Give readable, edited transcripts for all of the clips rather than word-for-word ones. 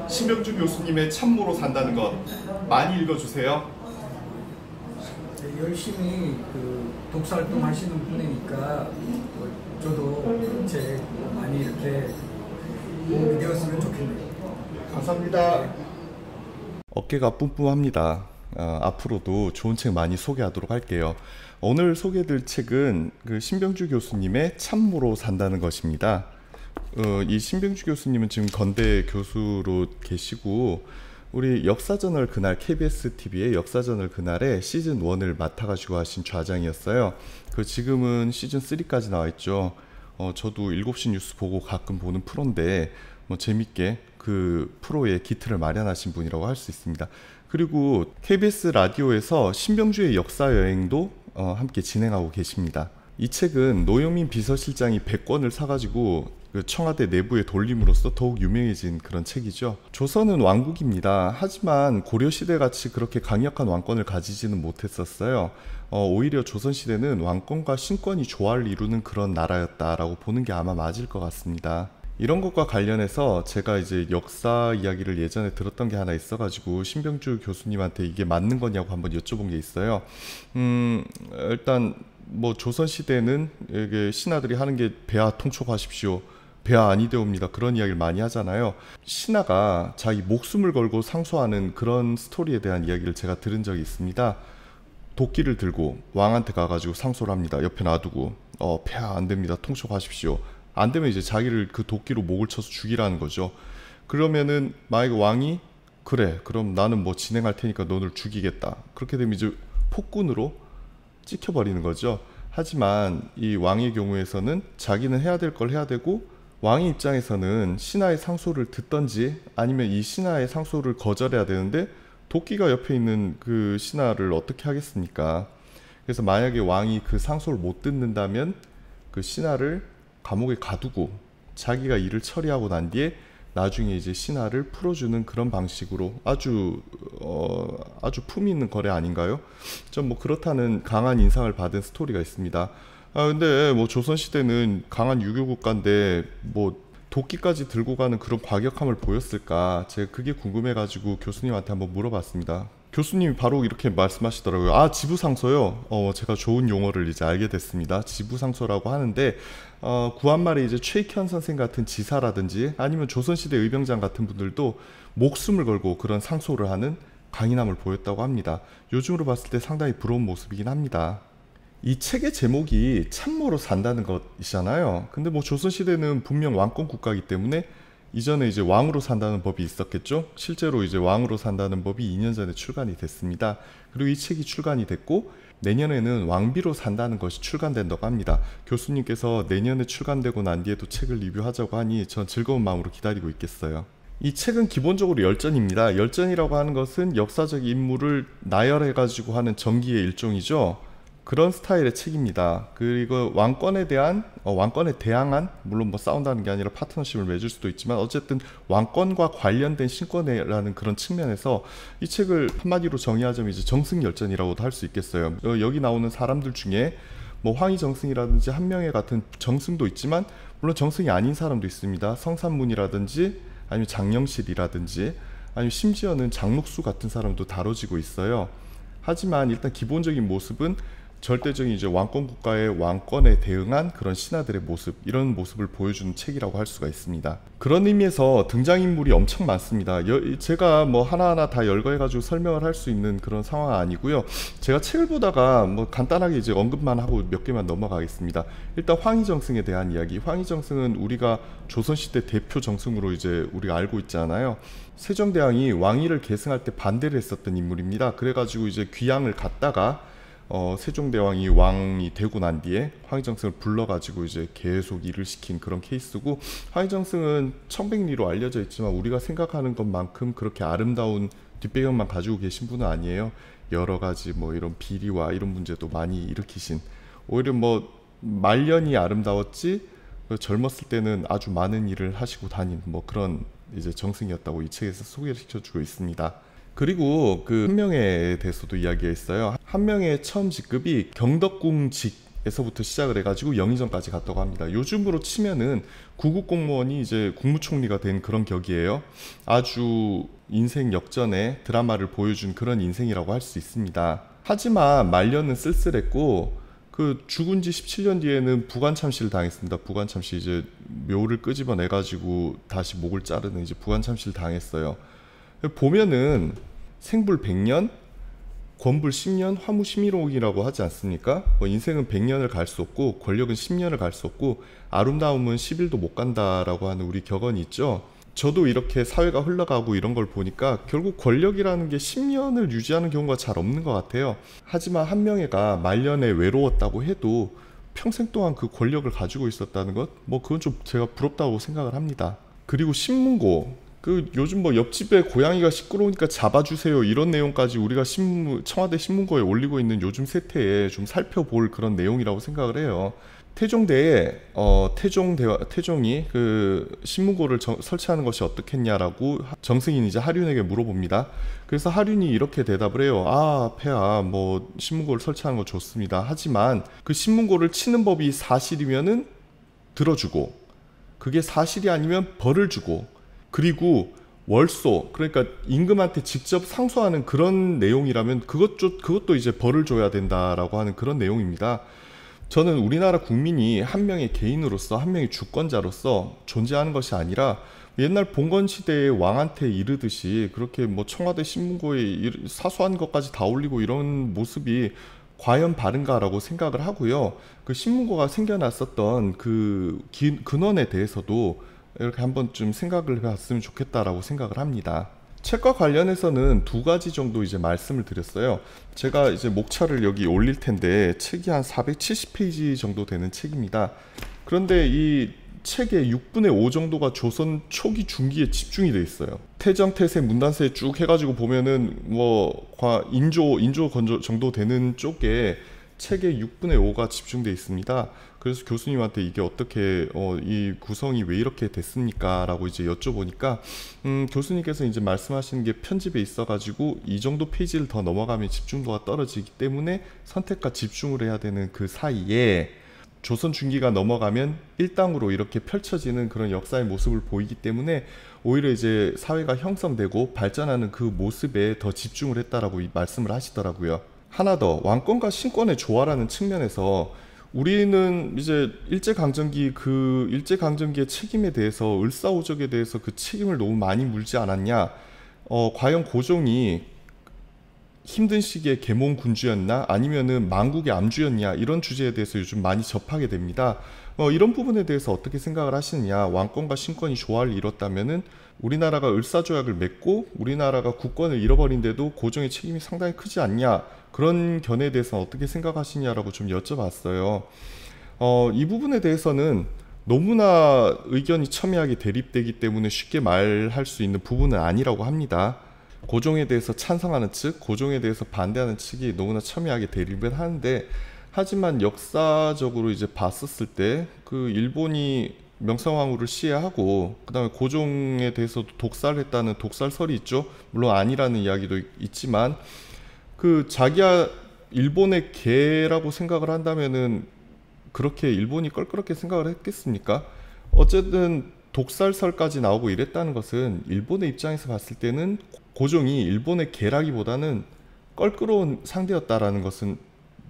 신병주 교수님의 참모로 산다는 것 많이 읽어주세요. 열심히 독서활동 하시는 분이니까 저도 책 많이 이렇게 도움이 되었으면 좋겠네요. 감사합니다. 어깨가 뿜뿜합니다. 앞으로도 좋은 책 많이 소개하도록 할게요. 오늘 소개해드릴 책은 신병주 교수님의 참모로 산다는 것입니다. 이 신병주 교수님은 지금 건대 교수로 계시고 우리 역사저널 그날 KBS TV의 역사저널 그날에 시즌 1을 맡아가지고 하신 좌장이었어요. 지금은 시즌 3까지 나와 있죠. 저도 7시 뉴스 보고 가끔 보는 프로인데 재밌게 그 프로의 기틀을 마련하신 분이라고 할 수 있습니다. 그리고 KBS 라디오에서 신병주의 역사 여행도 함께 진행하고 계십니다. 이 책은 노영민 비서실장이 100권을 사가지고 청와대 내부에 돌림으로써 더욱 유명해진 그런 책이죠. 조선은 왕국입니다. 하지만 고려시대같이 그렇게 강력한 왕권을 가지지는 못했었어요. 오히려 조선시대는 왕권과 신권이 조화를 이루는 그런 나라였다라고 보는 게 아마 맞을 것 같습니다. 이런 것과 관련해서 제가 이제 역사 이야기를 예전에 들었던 게 하나 있어가지고 신병주 교수님한테 이게 맞는 거냐고 한번 여쭤본 게 있어요. 일단 조선시대는 이게 신하들이 하는 게 배하 통촉하십시오, 배하 아니되옵니다, 그런 이야기를 많이 하잖아요. 신하가 자기 목숨을 걸고 상소하는 그런 스토리에 대한 이야기를 제가 들은 적이 있습니다. 도끼를 들고 왕한테 가가지고 상소를 합니다. 옆에 놔두고 배하 안됩니다, 통촉하십시오. 안되면 이제 자기를 그 도끼로 목을 쳐서 죽이라는 거죠. 그러면은 만약에 왕이 그래 그럼 나는 진행할 테니까 너를 죽이겠다, 그렇게 되면 이제 폭군으로 찍혀버리는 거죠. 하지만 이 왕의 경우에서는 자기는 해야 될 걸 해야 되고, 왕의 입장에서는 신하의 상소를 듣던지 아니면 이 신하의 상소를 거절해야 되는데 도끼가 옆에 있는 그 신하를 어떻게 하겠습니까? 그래서 만약에 왕이 그 상소를 못 듣는다면 그 신하를 감옥에 가두고 자기가 일을 처리하고 난 뒤에 나중에 이제 신하를 풀어주는 그런 방식으로 아주 품위 있는 거래 아닌가요? 좀 그렇다는 강한 인상을 받은 스토리가 있습니다. 근데 조선시대는 강한 유교 국가인데 도끼까지 들고 가는 그런 과격함을 보였을까? 제가 그게 궁금해가지고 교수님한테 한번 물어봤습니다. 교수님이 바로 이렇게 말씀하시더라고요. 지부상소요. 제가 좋은 용어를 이제 알게 됐습니다. 지부상소라고 하는데 구한말에 이제 최익현 선생 같은 지사라든지 아니면 조선시대 의병장 같은 분들도 목숨을 걸고 그런 상소를 하는 강인함을 보였다고 합니다. 요즘으로 봤을 때 상당히 부러운 모습이긴 합니다. 이 책의 제목이 참모로 산다는 것이잖아요. 근데 조선시대는 분명 왕권 국가이기 때문에 이전에 이제 왕으로 산다는 법이 있었겠죠. 실제로 이제 왕으로 산다는 법이 2년 전에 출간이 됐습니다. 그리고 이 책이 출간이 됐고 내년에는 왕비로 산다는 것이 출간된다고 합니다. 교수님께서 내년에 출간되고 난 뒤에도 책을 리뷰하자고 하니 전 즐거운 마음으로 기다리고 있겠어요. 이 책은 기본적으로 열전입니다. 열전이라고 하는 것은 역사적 인물을 나열해가지고 하는 전기의 일종이죠. 그런 스타일의 책입니다. 그리고 왕권에 대항한, 물론 싸운다는 게 아니라 파트너십을 맺을 수도 있지만 어쨌든 왕권과 관련된 신권이라는 그런 측면에서 이 책을 한마디로 정의하자면 이제 정승열전이라고도 할 수 있겠어요. 여기 나오는 사람들 중에 황희정승이라든지 한명회 같은 정승도 있지만 물론 정승이 아닌 사람도 있습니다. 성산문이라든지 아니면 장영실이라든지 아니면 심지어는 장록수 같은 사람도 다뤄지고 있어요. 하지만 일단 기본적인 모습은 절대적인 이제 왕권 국가의 왕권에 대응한 그런 신하들의 모습, 이런 모습을 보여주는 책이라고 할 수가 있습니다. 그런 의미에서 등장인물이 엄청 많습니다. 제가 하나하나 다 열거해가지고 설명을 할 수 있는 그런 상황은 아니고요. 제가 책을 보다가 간단하게 이제 언급만 하고 몇 개만 넘어가겠습니다. 일단 황희정승에 대한 이야기. 황희정승은 우리가 조선시대 대표 정승으로 이제 우리가 알고 있잖아요. 세종대왕이 왕위를 계승할 때 반대를 했었던 인물입니다. 그래가지고 이제 귀양을 갔다가 세종대왕이 왕이 되고 난 뒤에 황희정승을 불러가지고 이제 계속 일을 시킨 그런 케이스고, 황희정승은 청백리로 알려져 있지만 우리가 생각하는 것만큼 그렇게 아름다운 뒷배경만 가지고 계신 분은 아니에요. 여러 가지 이런 비리와 이런 문제도 많이 일으키신, 오히려 말년이 아름다웠지 젊었을 때는 아주 많은 일을 하시고 다닌 그런 이제 정승이었다고 이 책에서 소개를 시켜주고 있습니다. 그리고 그 한명회에 대해서도 이야기가 있어요. 한명회 처음 직급이 경덕궁직에 에서부터 시작을 해가지고 영의정까지 갔다고 합니다. 요즘으로 치면은 구급 공무원이 이제 국무총리가 된 그런 격이에요. 아주 인생 역전의 드라마를 보여준 그런 인생이라고 할 수 있습니다. 하지만 말년은 쓸쓸했고 그 죽은 지 17년 뒤에는 부관참시를 당했습니다. 부관참시, 이제 묘를 끄집어내 가지고 다시 목을 자르는 이제 부관참시를 당했어요. 보면은 생불 100년, 권불 10년, 화무 11호이라고 하지 않습니까? 뭐 인생은 100년을 갈 수 없고 권력은 10년을 갈 수 없고 아름다움은 10일도 못 간다라고 하는 우리 격언이 있죠. 저도 이렇게 사회가 흘러가고 이런 걸 보니까 결국 권력이라는 게 10년을 유지하는 경우가 잘 없는 것 같아요. 하지만 한명회가 말년에 외로웠다고 해도 평생 동안 그 권력을 가지고 있었다는 것, 뭐 그건 좀 제가 부럽다고 생각을 합니다. 그리고 신문고, 그 요즘 뭐 옆집에 고양이가 시끄러우니까 잡아주세요 이런 내용까지 우리가 청와대 신문고에 올리고 있는 요즘 세태에 좀 살펴볼 그런 내용이라고 생각을 해요. 태종대에 태종이 그 신문고를 설치하는 것이 어떻겠냐라고 정승인이 이제 하륜에게 물어봅니다. 그래서 하륜이 이렇게 대답을 해요. 아, 폐하, 뭐 신문고를 설치하는 거 좋습니다. 하지만 그 신문고를 치는 법이 사실이면은 들어주고, 그게 사실이 아니면 벌을 주고, 그리고 월소, 그러니까 임금한테 직접 상소하는 그런 내용이라면 그것도 이제 벌을 줘야 된다라고 하는 그런 내용입니다. 저는 우리나라 국민이 한 명의 개인으로서, 한 명의 주권자로서 존재하는 것이 아니라 옛날 봉건 시대의 왕한테 이르듯이 그렇게 뭐 청와대 신문고에 사소한 것까지 다 올리고 이런 모습이 과연 바른가라고 생각을 하고요. 그 신문고가 생겨났었던 그 근원에 대해서도 이렇게 한번 좀 생각을 해봤으면 좋겠다라고 생각을 합니다. 책과 관련해서는 두 가지 정도 이제 말씀을 드렸어요. 제가 이제 목차를 여기 올릴 텐데 책이 한 470페이지 정도 되는 책입니다. 그런데 이 책의 6분의 5 정도가 조선 초기 중기에 집중이 돼 있어요. 태정, 태세, 문단세 쭉 해가지고 보면은 뭐 인조 정도 되는 쪽에 책의 6분의 5가 집중돼 있습니다. 그래서 교수님한테 이게 어떻게 이 구성이 왜 이렇게 됐습니까? 라고 이제 여쭤보니까 교수님께서 이제 말씀하시는 게 편집에 있어가지고 이 정도 페이지를 더 넘어가면 집중도가 떨어지기 때문에 선택과 집중을 해야 되는 그 사이에 조선 중기가 넘어가면 일당으로 이렇게 펼쳐지는 그런 역사의 모습을 보이기 때문에 오히려 이제 사회가 형성되고 발전하는 그 모습에 더 집중을 했다라고 말씀을 하시더라고요. 하나 더, 왕권과 신권의 조화라는 측면에서 우리는 이제 일제강점기의 책임에 대해서, 을사오적에 대해서 그 책임을 너무 많이 물지 않았냐, 과연 고종이 힘든 시기에 계몽군주였나 아니면은 망국의 암주였냐, 이런 주제에 대해서 요즘 많이 접하게 됩니다. 이런 부분에 대해서 어떻게 생각을 하시느냐. 왕권과 신권이 조화를 이뤘다면은 우리나라가 을사조약을 맺고 우리나라가 국권을 잃어버린데도 고종의 책임이 상당히 크지 않냐, 그런 견해에 대해서 어떻게 생각하시냐라고 좀 여쭤봤어요. 이 부분에 대해서는 너무나 의견이 첨예하게 대립되기 때문에 쉽게 말할 수 있는 부분은 아니라고 합니다. 고종에 대해서 찬성하는 측, 고종에 대해서 반대하는 측이 너무나 첨예하게 대립을 하는데, 하지만 역사적으로 이제 봤었을 때 그 일본이 명성황후를 시해하고 그 다음에 고종에 대해서도 독살했다는 독살설이 있죠. 물론 아니라는 이야기도 있지만 그 자기야 일본의 개라고 생각을 한다면은 그렇게 일본이 껄끄럽게 생각을 했겠습니까? 어쨌든 독살설까지 나오고 이랬다는 것은 일본의 입장에서 봤을 때는 고종이 일본의 개라기보다는 껄끄러운 상대였다라는 것은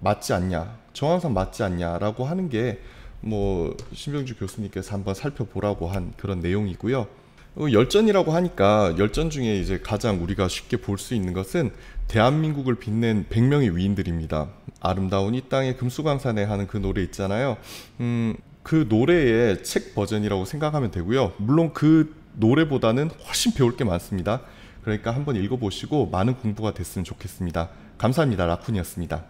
맞지 않냐, 정황상 맞지 않냐라고 하는 게 뭐 신병주 교수님께서 한번 살펴보라고 한 그런 내용이고요. 열전이라고 하니까 열전 중에 이제 가장 우리가 쉽게 볼 수 있는 것은 대한민국을 빛낸 100명의 위인들입니다. 아름다운 이 땅의 금수강산에 하는 그 노래 있잖아요. 그 노래의 책 버전이라고 생각하면 되고요. 물론 그 노래보다는 훨씬 배울 게 많습니다. 그러니까 한번 읽어보시고 많은 공부가 됐으면 좋겠습니다. 감사합니다. 라쿤이었습니다.